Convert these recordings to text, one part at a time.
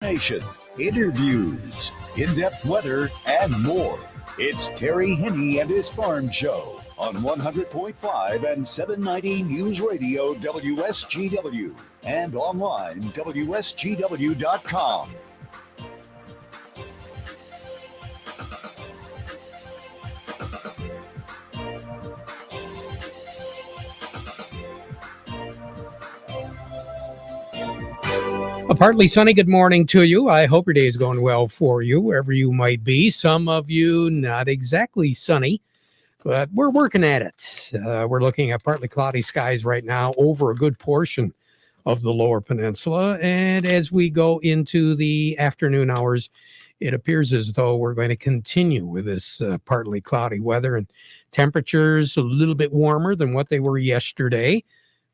Nation, interviews, in-depth weather, and more. It's Terry Henne and his Farm Show on 100.5 and 790 News Radio WSGW and online WSGW.com. A partly sunny good morning to you. I hope your day is going well for you, wherever you might be. Some of you not exactly sunny, but we're working at it. We're looking at partly cloudy skies right now over a good portion of the lower peninsula. And as we go into the afternoon hours, it appears as though we're going to continue with this partly cloudy weather, and temperatures a little bit warmer than what they were yesterday.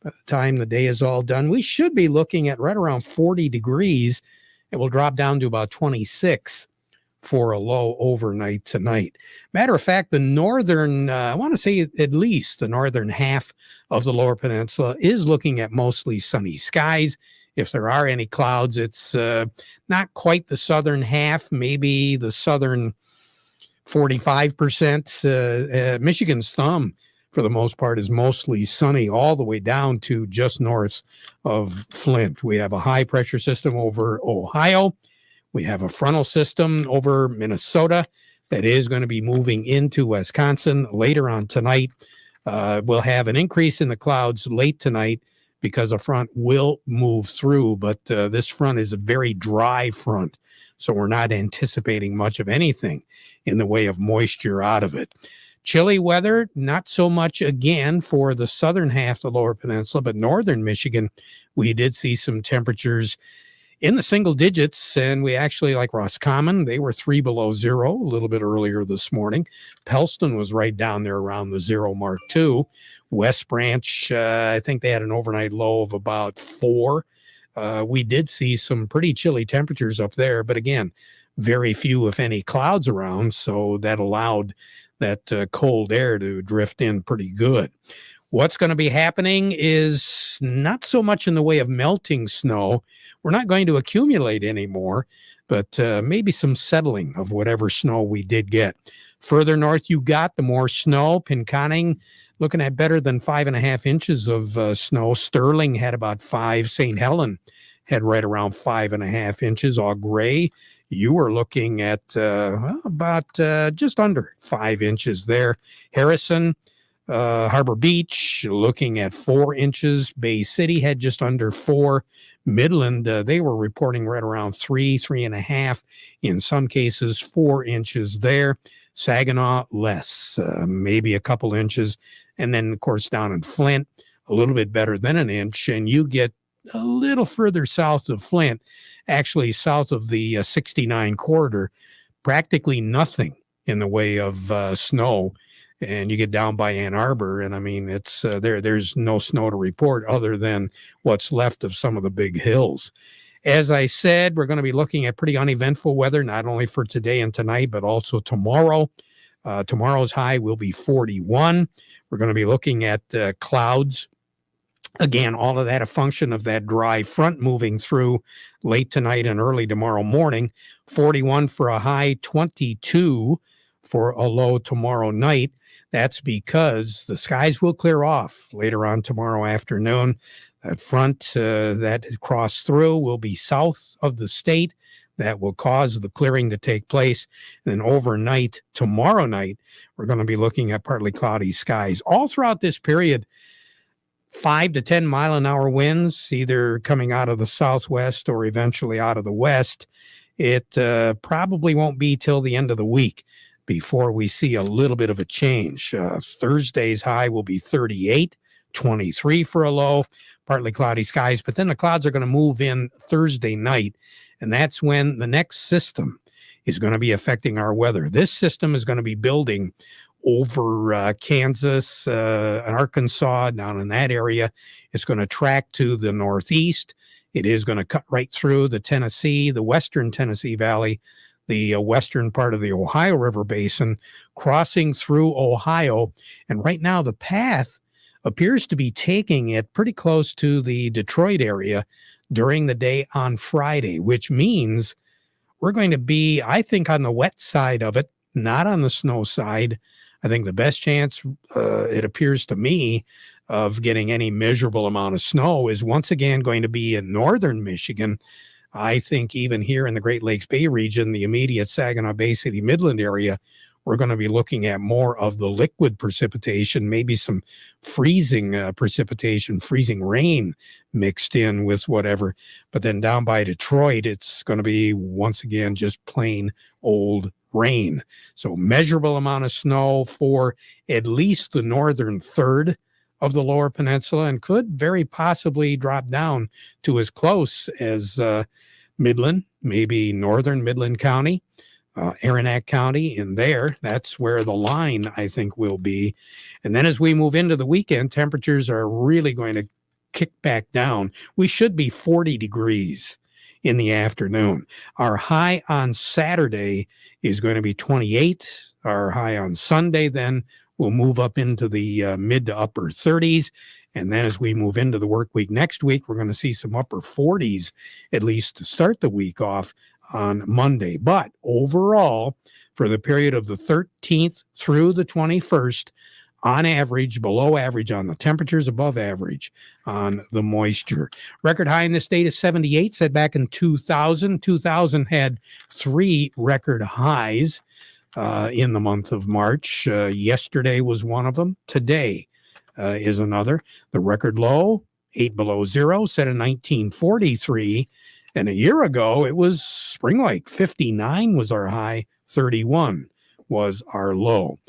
By the time the day is all done, we should be looking at right around 40 degrees. It will drop down to about 26 for a low overnight tonight. Matter of fact, the northern, I want to say at least the northern half of the lower peninsula is looking at mostly sunny skies. If there are any clouds, it's not quite the southern half, maybe the southern 45%. Michigan's thumb, for the most part, is mostly sunny all the way down to just north of Flint. We have a high pressure system over Ohio. We have a frontal system over Minnesota that is going to be moving into Wisconsin later on tonight. We'll have an increase in the clouds late tonight because a front will move through, but this front is a very dry front, so we're not anticipating much of anything in the way of moisture out of it. Chilly weather, not so much again for the southern half of the lower peninsula, but northern Michigan, we did see some temperatures in the single digits, and we actually, like Roscommon, they were 3 below zero a little bit earlier this morning. Pellston was right down there around the zero mark too. West Branch, I think they had an overnight low of about 4. We did see some pretty chilly temperatures up there, but again, very few, if any, clouds around, so that allowed that cold air to drift in pretty good. What's going to be happening is not so much in the way of melting snow. We're not going to accumulate anymore, but maybe some settling of whatever snow we did get. Further north you got, the more snow. Pinconning looking at better than 5.5 inches of snow. Sterling had about 5. St. Helen had right around 5.5 inches. Au Gres, you were looking at about just under 5 inches there. Harrison, Harbor Beach, looking at 4 inches. Bay City had just under 4. Midland, they were reporting right around 3.5. In some cases, 4 inches there. Saginaw, less, maybe a couple inches. And then, of course, down in Flint, a little bit better than an inch. And you get a little further south of Flint, actually south of the 69 corridor, practically nothing in the way of snow. And you get down by Ann Arbor, and I mean, it's there's no snow to report other than what's left of some of the big hills. As I said, we're going to be looking at pretty uneventful weather, not only for today and tonight, but also tomorrow. Tomorrow's high will be 41. We're going to be looking at clouds. Again, all of that a function of that dry front moving through late tonight and early tomorrow morning. 41 for a high, 22 for a low tomorrow night. That's because the skies will clear off later on tomorrow afternoon. That front that crossed through will be south of the state. That will cause the clearing to take place. And then overnight, tomorrow night, we're going to be looking at partly cloudy skies. All throughout this period, 5 to 10 mile an hour winds, either coming out of the southwest or eventually out of the west. It probably won't be till the end of the week before we see a little bit of a change. Thursday's high will be 38, 23 for a low, partly cloudy skies, but then the clouds are going to move in Thursday night, and that's when the next system is going to be affecting our weather. This system is going to be building over Kansas, Arkansas, down in that area. It's going to track to the northeast. It is going to cut right through the Tennessee, the western Tennessee Valley, the western part of the Ohio River Basin, crossing through Ohio. And right now the path appears to be taking it pretty close to the Detroit area, during the day on Friday, which means we're going to be, I think, on the wet side of it, not on the snow side. I think the best chance, it appears to me, of getting any measurable amount of snow is once again going to be in northern Michigan. I think even here in the Great Lakes Bay region, the immediate Saginaw Bay City Midland area, we're going to be looking at more of the liquid precipitation, maybe some freezing precipitation, freezing rain mixed in with whatever. But then down by Detroit, it's going to be once again just plain old rain. So measurable amount of snow for at least the northern third of the lower peninsula, and could very possibly drop down to as close as Midland, maybe northern Midland County, Aranac County in there. That's where the line, I think, will be. And then as we move into the weekend, temperatures are really going to kick back down. We should be 40 degrees in the afternoon. Our high on Saturday is going to be 28. Our high on Sunday then will move up into the mid to upper 30s. And then as we move into the work week next week, we're going to see some upper 40s, at least to start the week off on Monday. But overall, for the period of the 13th through the 21st, on average, below average on the temperatures, above average on the moisture. Record high in the state is 78, set back in 2000. 2000 had 3 record highs in the month of March. Yesterday was one of them. Today is another. The record low, 8 below zero, set in 1943. And a year ago, it was spring-like. 59 was our high, 31 was our low.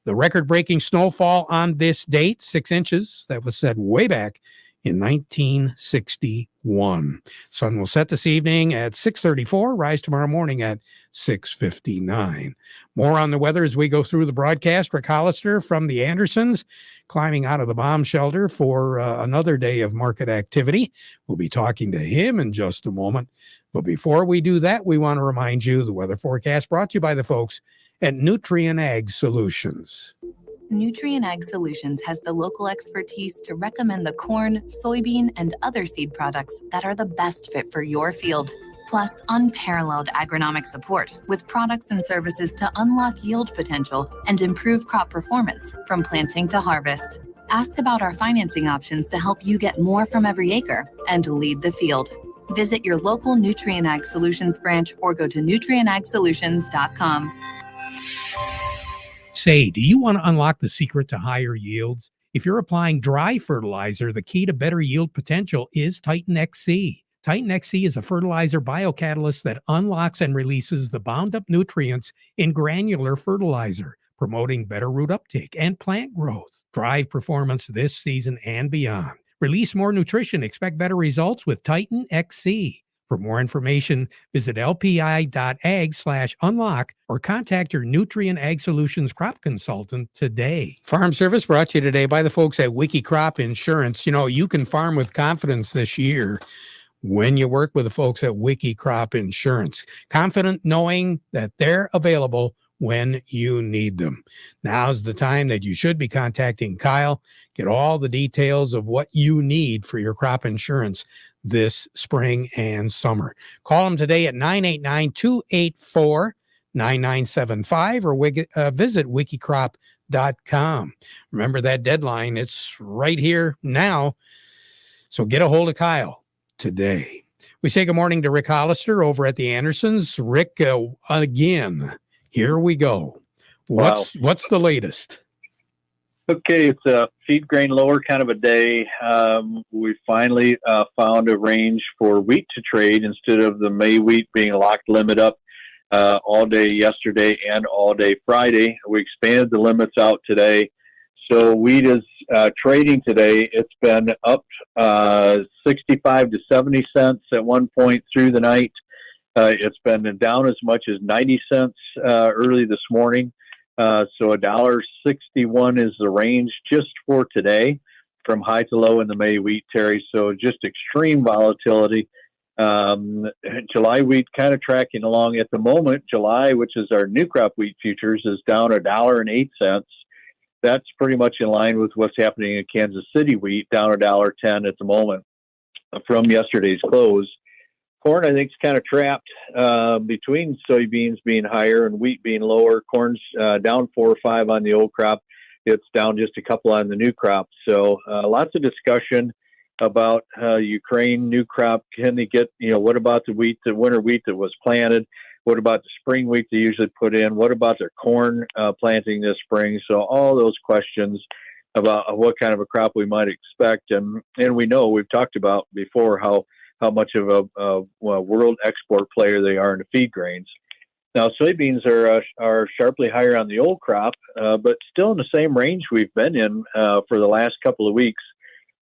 The record-breaking snowfall on this date, 6 inches, that was set way back in 1961. Sun will set this evening at 6:34, rise tomorrow morning at 6:59. More on the weather as we go through the broadcast. Rick Hollister from the Andersons climbing out of the bomb shelter for another day of market activity. We'll be talking to him in just a moment. But before we do that, we want to remind you the weather forecast brought to you by the folks at Nutrien Ag Solutions. Nutrien Ag Solutions has the local expertise to recommend the corn, soybean, and other seed products that are the best fit for your field. Plus, unparalleled agronomic support with products and services to unlock yield potential and improve crop performance from planting to harvest. Ask about our financing options to help you get more from every acre and lead the field. Visit your local Nutrien Ag Solutions branch or go to nutrienagsolutions.com. Say, do you want to unlock the secret to higher yields? If you're applying dry fertilizer, the key to better yield potential is Titan XC. Titan XC is a fertilizer biocatalyst that unlocks and releases the bound up nutrients in granular fertilizer, promoting better root uptake and plant growth. Drive performance this season and beyond. Release more nutrition. Expect better results with Titan XC. For more information, visit lpi.ag/unlock or contact your Nutrien Ag Solutions crop consultant today. Farm Service brought to you today by the folks at Wiki Crop Insurance. You know, you can farm with confidence this year when you work with the folks at Wiki Crop Insurance. Confident knowing that they're available when you need them. Now's the time that you should be contacting Kyle. Get all the details of what you need for your crop insurance this spring and summer. Call them today at 989-284-9975 or visit wikicrop.com. Remember that deadline. It's right here now. So get a hold of Kyle today. We say good morning to Rick Hollister over at the Andersons. Rick, again, here we go. What's the latest? Okay, it's a feed grain lower kind of a day. We finally found a range for wheat to trade instead of the May wheat being locked limit up all day yesterday and all day Friday. We expanded the limits out today. So wheat is trading today. It's been up 65 to 70 cents at one point through the night. It's been down as much as 90 cents early this morning. So $1.61 is the range just for today from high to low in the May wheat, Terry. So just extreme volatility. July wheat kind of tracking along at the moment. July, which is our new crop wheat futures, is down $1.08. That's pretty much in line with what's happening in Kansas City wheat, down $1.10 at the moment. from yesterday's close. Corn, I think, is kind of trapped between soybeans being higher and wheat being lower. Corn's down 4 or 5 on the old crop. It's down just a couple on the new crop. So lots of discussion about Ukraine new crop. Can they get, what about the wheat, the winter wheat that was planted? What about the spring wheat they usually put in? What about their corn planting this spring? So all those questions about what kind of a crop we might expect. And we know, we've talked about before how much of a world export player they are in the feed grains. Now, soybeans are sharply higher on the old crop, but still in the same range we've been in for the last couple of weeks.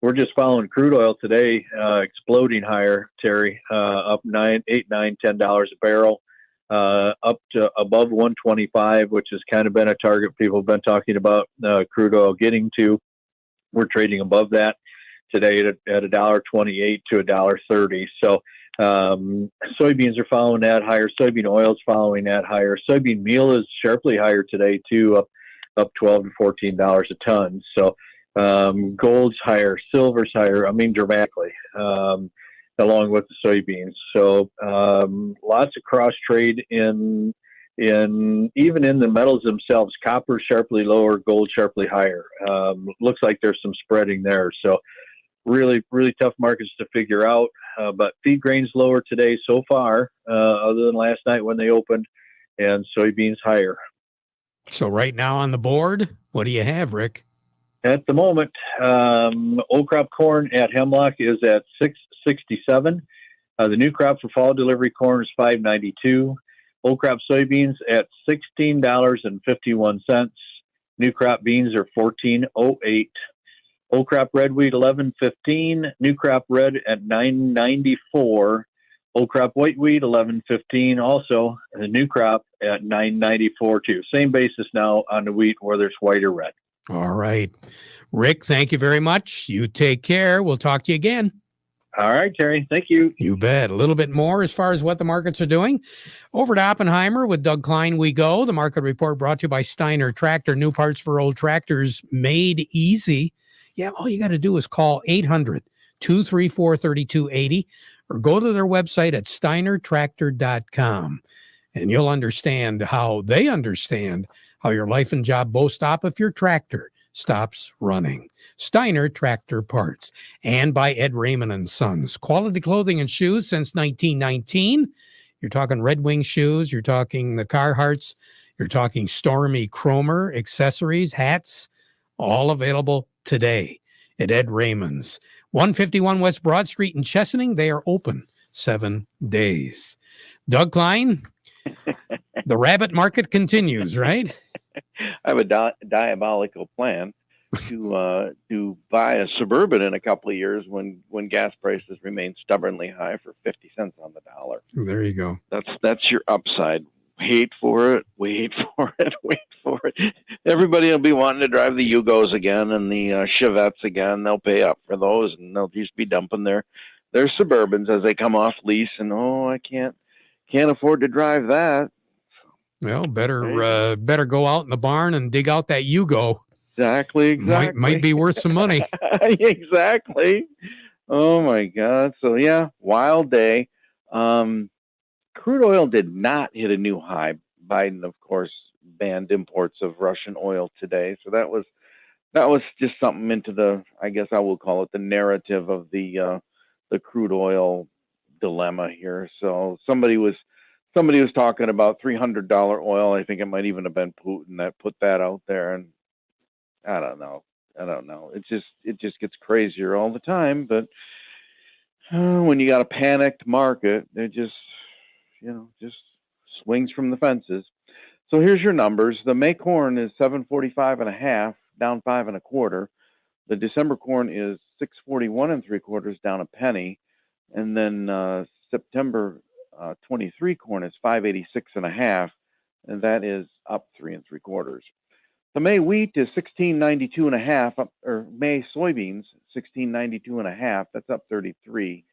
We're just following crude oil today, exploding higher, Terry, up $8, $9, $10 a barrel, up to above 125, which has kind of been a target people have been talking about crude oil getting to. We're trading above that today at $1.28 to $1.30. So soybeans are following that higher. Soybean oil is following that higher. Soybean meal is sharply higher today too, up $12 to $14 a ton. So gold's higher, silver's higher. I mean, dramatically, along with the soybeans. So lots of cross trade in even in the metals themselves. Copper sharply lower, gold sharply higher. Looks like there's some spreading there. So really, really tough markets to figure out. But feed grains lower today so far, other than last night when they opened, and soybeans higher. So right now on the board, what do you have, Rick? At the moment, old crop corn at Hemlock is at $6.67. The new crop for fall delivery corn is $5.92. Old crop soybeans at $16.51. New crop beans are $14.08. Old crop red wheat $11.15. New crop red at $9.94. Old crop white wheat $11.15. Also, the new crop at $9.94 too. Same basis now on the wheat, whether it's white or red. All right, Rick. Thank you very much. You take care. We'll talk to you again. All right, Terry. Thank you. You bet. A little bit more as far as what the markets are doing. Over to Oppenheimer with Doug Klein we go. The market report brought to you by Steiner Tractor. New parts for old tractors made easy. Yeah, all you got to do is call 800-234-3280 or go to their website at steinertractor.com. And you'll understand how they understand how your life and job both stop if your tractor stops running. Steiner Tractor Parts. And by Ed Raymond & Sons. Quality clothing and shoes since 1919. You're talking Red Wing shoes. You're talking the Carhartts. You're talking Stormy Cromer accessories, hats, all available today at Ed Raymond's. 151 West Broad Street in Chesaning. They are open 7 days. Doug Klein, the rabbit market continues, right? I have a diabolical plan to buy a Suburban in a couple of years when gas prices remain stubbornly high for 50 cents on the dollar. There you go. That's your upside. Wait for it. Everybody will be wanting to drive the Yugos again and the Chevettes again. They'll pay up for those, and they'll just be dumping their Suburbans as they come off lease. And I can't afford to drive that. Well, better go out in the barn and dig out that Yugo. Exactly. Might be worth some money. Exactly. Oh my God. So yeah, wild day. Crude oil did not hit a new high. Biden, of course, banned imports of Russian oil today. So that was just something into the, I guess I will call it the narrative of the crude oil dilemma here. So somebody was talking about $300 oil. I think it might even have been Putin that put that out there. And I don't know. It just gets crazier all the time. But when you got a panicked market, it just swings from the fences. So here's your numbers. The May corn is 745.5, down 5 1/4. The December corn is 641 3/4, down a penny. And then September 23 corn is 586.5, and that is up 3 3/4. The May wheat is 1692.5, or May soybeans 1692.5. That's up 33.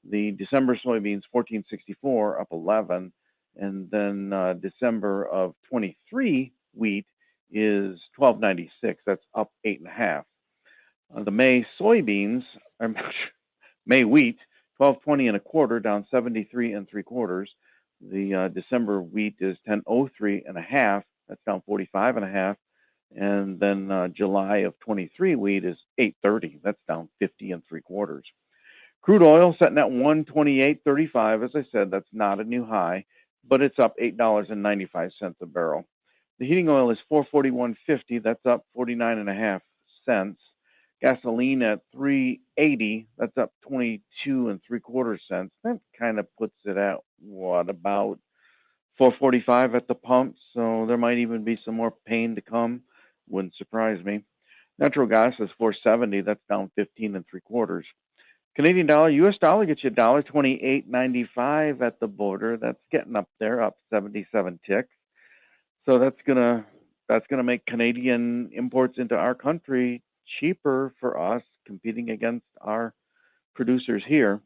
The December soybeans 1464, up 11, and then December of 23 wheat is 1296. That's up 8.5. The May soybeans, May wheat, 12.20 1/4, down 73 3/4. The December wheat is 10.03 1/2. That's down 45 1/2. And then July of 23 wheat is 8.30. That's down 50 3/4. Crude oil sitting at 128.35. As I said, that's not a new high, but it's up $8.95 a barrel. The heating oil is 441.50. That's up 49 1/2 cents. Gasoline at 3.80. That's up 22 3/4 cents. That kind of puts it at about 4.45 at the pump. So there might even be some more pain to come. Wouldn't surprise me. Natural gas is 4.70. That's down 15 3/4. Canadian dollar, U.S. dollar gets you $1.2895 at the border. That's getting up there, up 77 ticks. So that's gonna make Canadian imports into our country cheaper for us, competing against our producers here.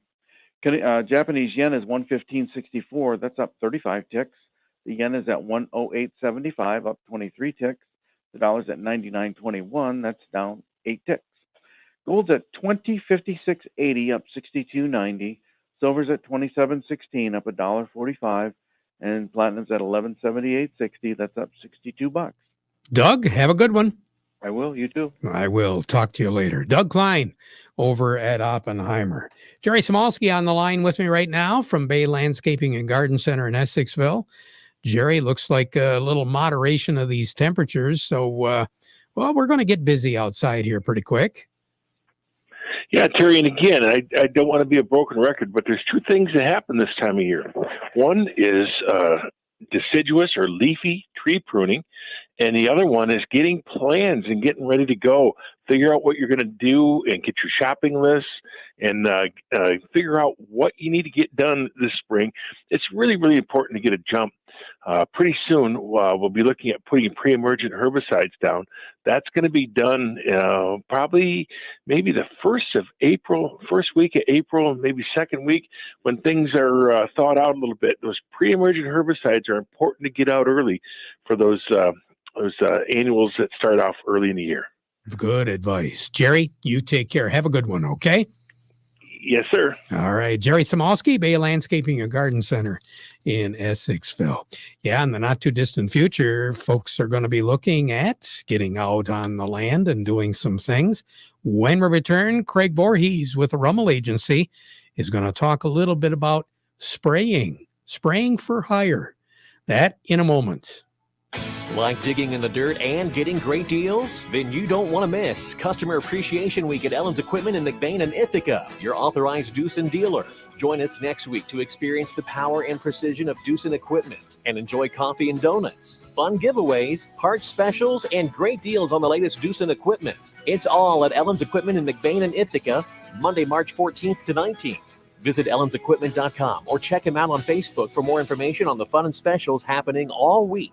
Japanese yen is 115.64. That's up 35 ticks. The yen is at 108.75, up 23 ticks. The dollar's at 99.21. That's down 8 ticks. Gold's at 20.5680, up 62.90. Silver's at 27.16, up $1.45, and platinum's at 11.7860. That's up $62. Doug, have a good one. I will. You too. I will talk to you later. Doug Klein over at Oppenheimer. Jerry Samalski on the line with me right now from Bay Landscaping and Garden Center in Essexville. Jerry, looks like a little moderation of these temperatures. So, we're going to get busy outside here pretty quick. Yeah, Terry, and again, I don't want to be a broken record, but there's two things that happen this time of year. One is deciduous or leafy tree pruning, and the other one is getting plans and getting ready to go. Figure out what you're going to do and get your shopping list and figure out what you need to get done this spring. It's really, really important to get a jump. Pretty soon, we'll be looking at putting pre-emergent herbicides down. That's going to be done probably maybe the first week of April, maybe second week, when things are thawed out a little bit. Those pre-emergent herbicides are important to get out early for those annuals that start off early in the year. Good advice. Jerry, you take care. Have a good one, okay? Yes, sir. All right. Jerry Samalski, Bay Landscaping and Garden Center in Essexville. Yeah, in the not too distant future, folks are going to be looking at getting out on the land and doing some things. When we return, Craig Voorhees with the Rummel Agency is going to talk a little bit about spraying for hire. That in a moment. Like digging in the dirt and getting great deals? Then you don't want to miss Customer Appreciation Week at Ellen's Equipment in McBain and Ithaca, your authorized Doosan dealer. Join us next week to experience the power and precision of Doosan equipment and enjoy coffee and donuts, fun giveaways, parts specials, and great deals on the latest Doosan equipment. It's all at Ellen's Equipment in McBain and Ithaca, Monday, March 14th to 19th. Visit ellensequipment.com or check him out on Facebook for more information on the fun and specials happening all week.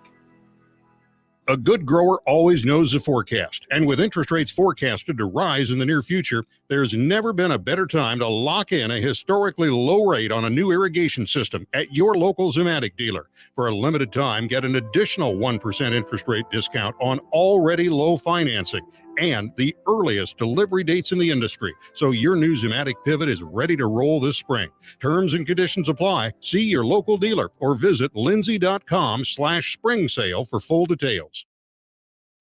A good grower always knows the forecast, and with interest rates forecasted to rise in the near future, there's never been a better time to lock in a historically low rate on a new irrigation system at your local Zematic dealer. For a limited time, get an additional 1% interest rate discount on already low financing and the earliest delivery dates in the industry, so your new Zematic pivot is ready to roll this spring. Terms and conditions apply. See your local dealer or visit lindsay.com/spring sale for full details.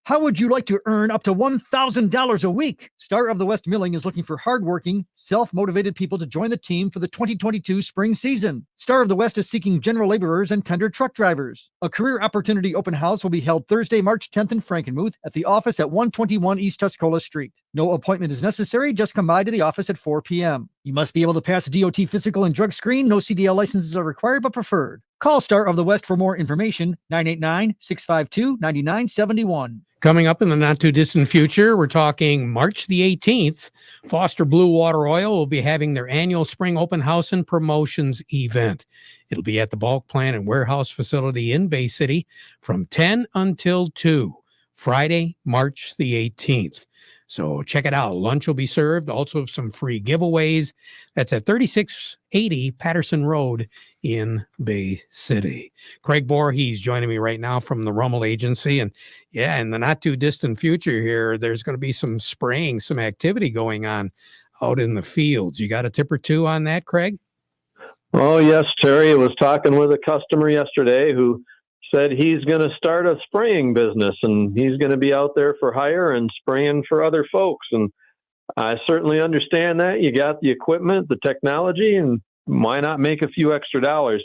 How would you like to earn up to $1,000 a week? Star of the West Milling is looking for hardworking, self-motivated people to join the team for the 2022 spring season. Star of the West is seeking general laborers and tender truck drivers. A career opportunity open house will be held Thursday, March 10th in Frankenmuth at the office at 121 East Tuscola Street. No appointment is necessary. Just come by to the office at 4 p.m. You must be able to pass a DOT physical and drug screen. No CDL licenses are required but preferred. Call Star of the West for more information, 989-652-9971. Coming up in the not too distant future, we're talking March the 18th. Foster Blue Water Oil will be having their annual spring open house and promotions event. It'll be at the bulk plant and warehouse facility in Bay City from 10 until 2, Friday, March the 18th. So check it out. Lunch will be served. Also some free giveaways. That's at 3680 Patterson Road in Bay City. Craig Voorhees joining me right now from the Rummel Agency. And yeah, in the not too distant future here, there's going to be some spraying, some activity going on out in the fields. You got a tip or two on that, Craig? Oh, yes, Terry. I was talking with a customer yesterday who said he's going to start a spraying business and he's going to be out there for hire and spraying for other folks. And I certainly understand that. You got the equipment, the technology, and why not make a few extra dollars?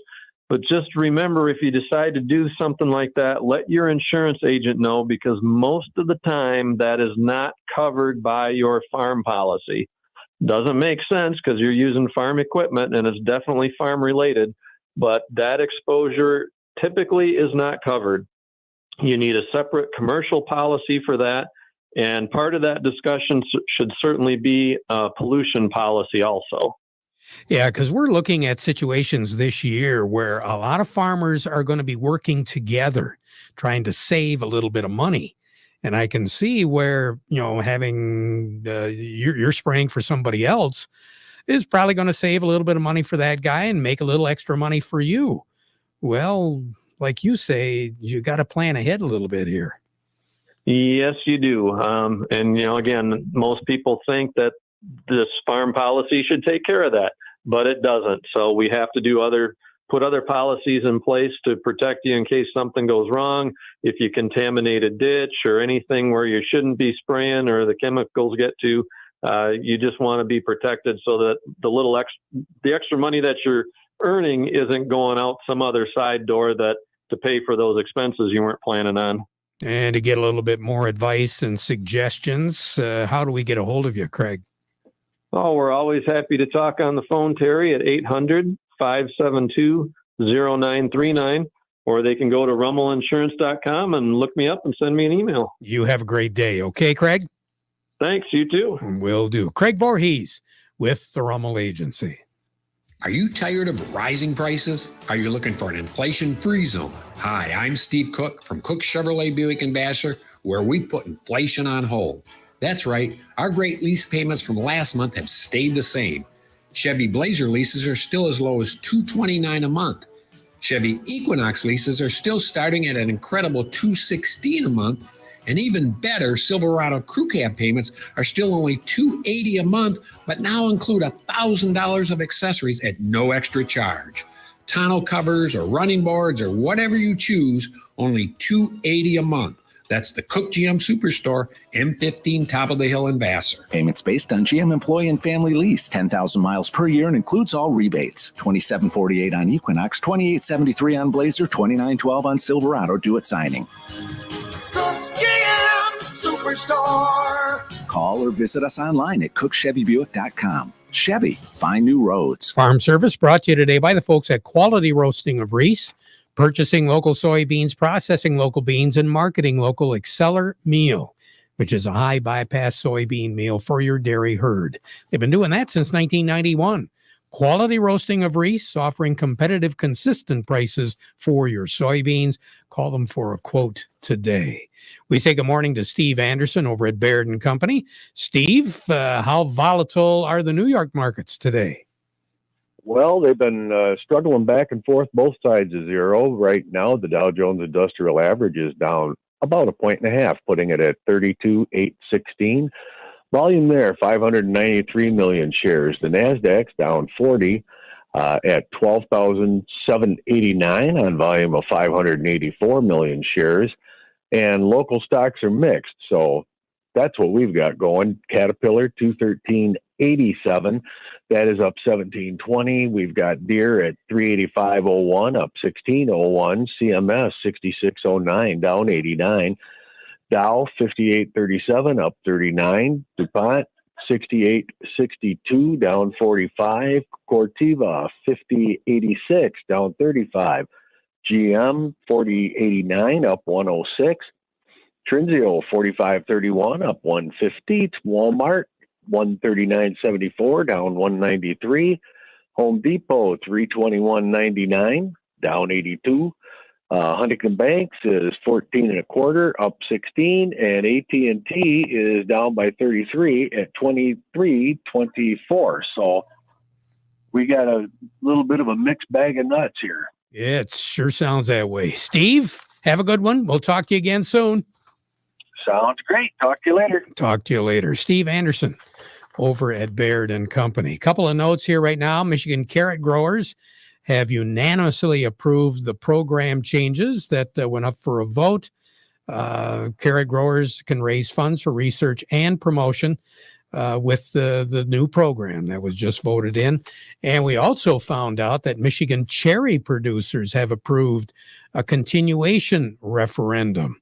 But just remember, if you decide to do something like that, let your insurance agent know, because most of the time that is not covered by your farm policy. Doesn't make sense because you're using farm equipment and it's definitely farm related, but that exposure typically is not covered. You need a separate commercial policy for that. And part of that discussion should certainly be a pollution policy also. Yeah, because we're looking at situations this year where a lot of farmers are going to be working together, trying to save a little bit of money. And I can see where, having you're spraying for somebody else is probably going to save a little bit of money for that guy and make a little extra money for you. Well, like you say, you got to plan ahead a little bit here. Yes, you do. And, again, most people think that this farm policy should take care of that, but it doesn't. So we have to put other policies in place to protect you in case something goes wrong. If you contaminate a ditch or anything where you shouldn't be spraying or the chemicals get to, you just want to be protected so that the extra money that you're earning isn't going out some other side door to pay for those expenses you weren't planning on. And to get a little bit more advice and suggestions, how do we get a hold of you, Craig? Oh, we're always happy to talk on the phone, Terry, at 800-572-0939, or they can go to rummelinsurance.com and look me up and send me an email. You have a great day. Okay, Craig? Thanks. You too. Will do. Craig Voorhees with the Rummel Agency. Are you tired of rising prices? Are you looking for an inflation-free zone? Hi, I'm Steve Cook from Cook Chevrolet Buick and Vassar, where we've put inflation on hold. That's right, our great lease payments from last month have stayed the same. Chevy Blazer leases are still as low as $229 a month. Chevy Equinox leases are still starting at an incredible $216 a month. And even better, Silverado Crew Cab payments are still only $280 a month, but now include $1,000 of accessories at no extra charge. Tonneau covers or running boards or whatever you choose, only $280 a month. That's the Cook GM Superstore, M15 Top of the Hill in Vassar. Payments based on GM employee and family lease, 10,000 miles per year and includes all rebates. $27.48 on Equinox, $28.73 on Blazer, $29.12 on Silverado due at signing. GM Superstore. Call or visit us online at cookchevybuick.com. Chevy, find new roads. Farm Service brought to you today by the folks at Quality Roasting of Reese, purchasing local soybeans, processing local beans, and marketing local Exceller meal, which is a high bypass soybean meal for your dairy herd. They've been doing that since 1991. Quality Roasting of Reese, offering competitive, consistent prices for your soybeans. Call them for a quote today. We say good morning to Steve Anderson over at Baird & Company. Steve, how volatile are the New York markets today? Well, they've been struggling back and forth both sides of zero. Right now, the Dow Jones Industrial Average is down about 1.5 points, putting it at 32,816. Volume there, 593 million shares. The NASDAQ's down 40 at 12,789 on volume of 584 million shares. And local stocks are mixed. So that's what we've got going. Caterpillar, 213.87. That is up 17.20. We've got Deere at 385.01, up 16.01. CMS, 66.09, down 89. Dow 58.37, up 39. DuPont 68.62, down 45. Corteva 50.86, down 35. GM 40.89, up 106. Trinzio 45.31, up 150. Walmart 139.74, down 193. Home Depot 321.99, down 82. Huntington Banks is 14.25, up 16, and AT&T is down by 33 at 23.24. So we got a little bit of a mixed bag of nuts here. Yeah, it sure sounds that way. Steve, have a good one. We'll talk to you again soon. Sounds great. Talk to you later. Talk to you later. Steve Anderson over at Baird and Company. Couple of notes here right now. Michigan carrot growers have unanimously approved the program changes that went up for a vote. Carrot growers can raise funds for research and promotion with the new program that was just voted in. And we also found out that Michigan cherry producers have approved a continuation referendum.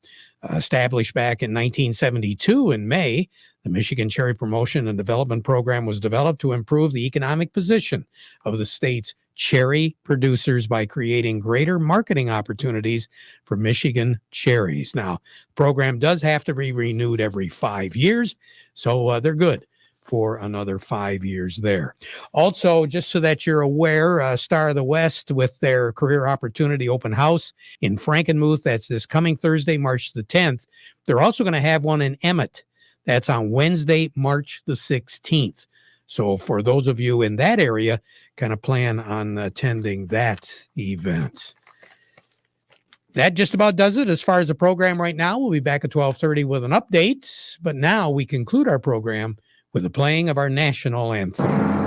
Established back in 1972 in May, the Michigan Cherry Promotion and Development Program was developed to improve the economic position of the state's cherry producers by creating greater marketing opportunities for Michigan cherries. Now, the program does have to be renewed every 5 years, so they're good for another 5 years there. Also, just so that you're aware, Star of the West with their Career Opportunity Open House in Frankenmuth, that's this coming Thursday, March the 10th. They're also going to have one in Emmett. That's on Wednesday, March the 16th. So for those of you in that area, kind of plan on attending that event. That just about does it as far as the program right now. We'll be back at 12:30 with an update. But now we conclude our program with the playing of our national anthem.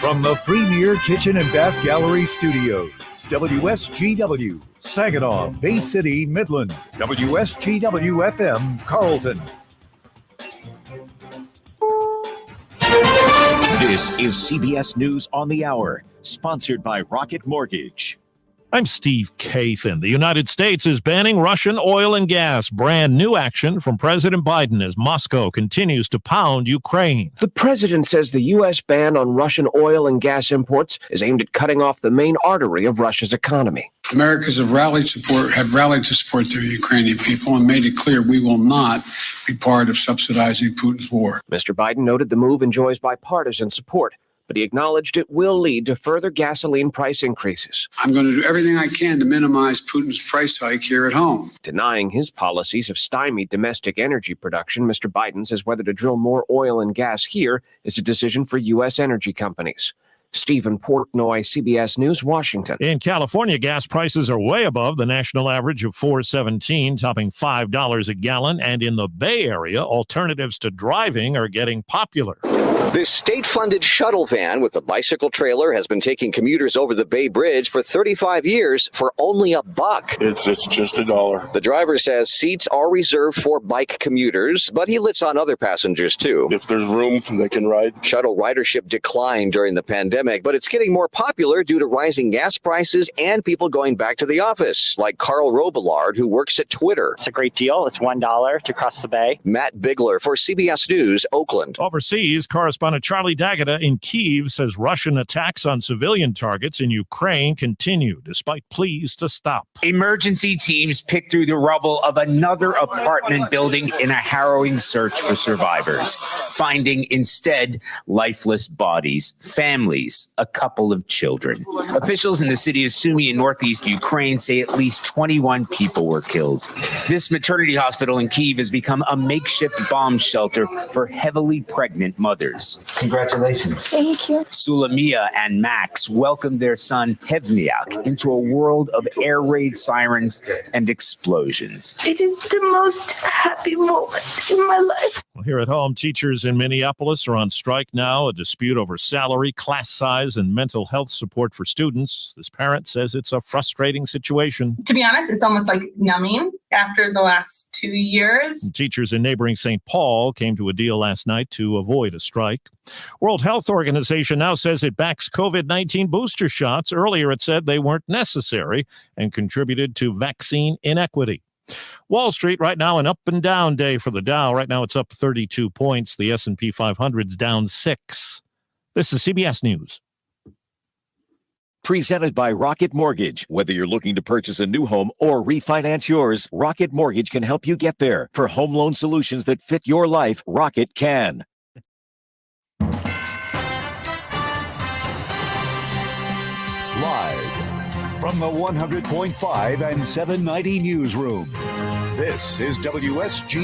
From the Premier Kitchen and Bath Gallery Studios, WSGW, Saginaw, Bay City, Midland, WSGW-FM, Carlton. This is CBS News on the Hour, sponsored by Rocket Mortgage. I'm Steve Kathan. The United States is banning Russian oil and gas. Brand new action from President Biden as Moscow continues to pound Ukraine. The president says the U.S. ban on Russian oil and gas imports is aimed at cutting off the main artery of Russia's economy. Americans have rallied to support their Ukrainian people and made it clear we will not be part of subsidizing Putin's war. Mr. Biden noted the move enjoys bipartisan support, but he acknowledged it will lead to further gasoline price increases. I'm going to do everything I can to minimize Putin's price hike here at home. Denying his policies have stymied domestic energy production, Mr. Biden says whether to drill more oil and gas here is a decision for U.S. energy companies. Stephen Portnoy, CBS News, Washington. In California, gas prices are way above the national average of $4.17, topping $5 a gallon. And in the Bay Area, alternatives to driving are getting popular. This state-funded shuttle van with a bicycle trailer has been taking commuters over the Bay Bridge for 35 years for only $1. It's just $1. The driver says seats are reserved for bike commuters, but he lets on other passengers too. If there's room, they can ride. Shuttle ridership declined during the pandemic, but it's getting more popular due to rising gas prices and people going back to the office, like Carl Robillard, who works at Twitter. It's a great deal. It's $1 to cross the bay. Matt Bigler for CBS News, Oakland. Overseas, correspondent Charlie D'Agata in Kyiv says Russian attacks on civilian targets in Ukraine continue, despite pleas to stop. Emergency teams picked through the rubble of another apartment building in a harrowing search for survivors, finding instead lifeless bodies, families, a couple of children. Officials in the city of Sumy in northeast Ukraine say at least 21 people were killed. This maternity hospital in Kyiv has become a makeshift bomb shelter for heavily pregnant mothers. Congrats. Congratulations. Thank you. Sulamia and Max welcomed their son Hevniak into a world of air raid sirens and explosions. It is the most happy moment in my life. Well, here at home, teachers in Minneapolis are on strike now, a dispute over salary, class size, and mental health support for students. This parent says it's a frustrating situation. To be honest, it's almost like numbing after the last 2 years. Teachers in neighboring St. Paul came to a deal last night to avoid a strike. World Health Organization now says it backs COVID-19 booster shots. Earlier, it said they weren't necessary and contributed to vaccine inequity. Wall Street right now an up and down day for the Dow. Right now it's up 32 points. The S&P 500's down 6. This is CBS News. Presented by Rocket Mortgage. Whether you're looking to purchase a new home or refinance yours, Rocket Mortgage can help you get there. For home loan solutions that fit your life, Rocket can. Live from the 100.5 and 790 newsroom, this is WSG.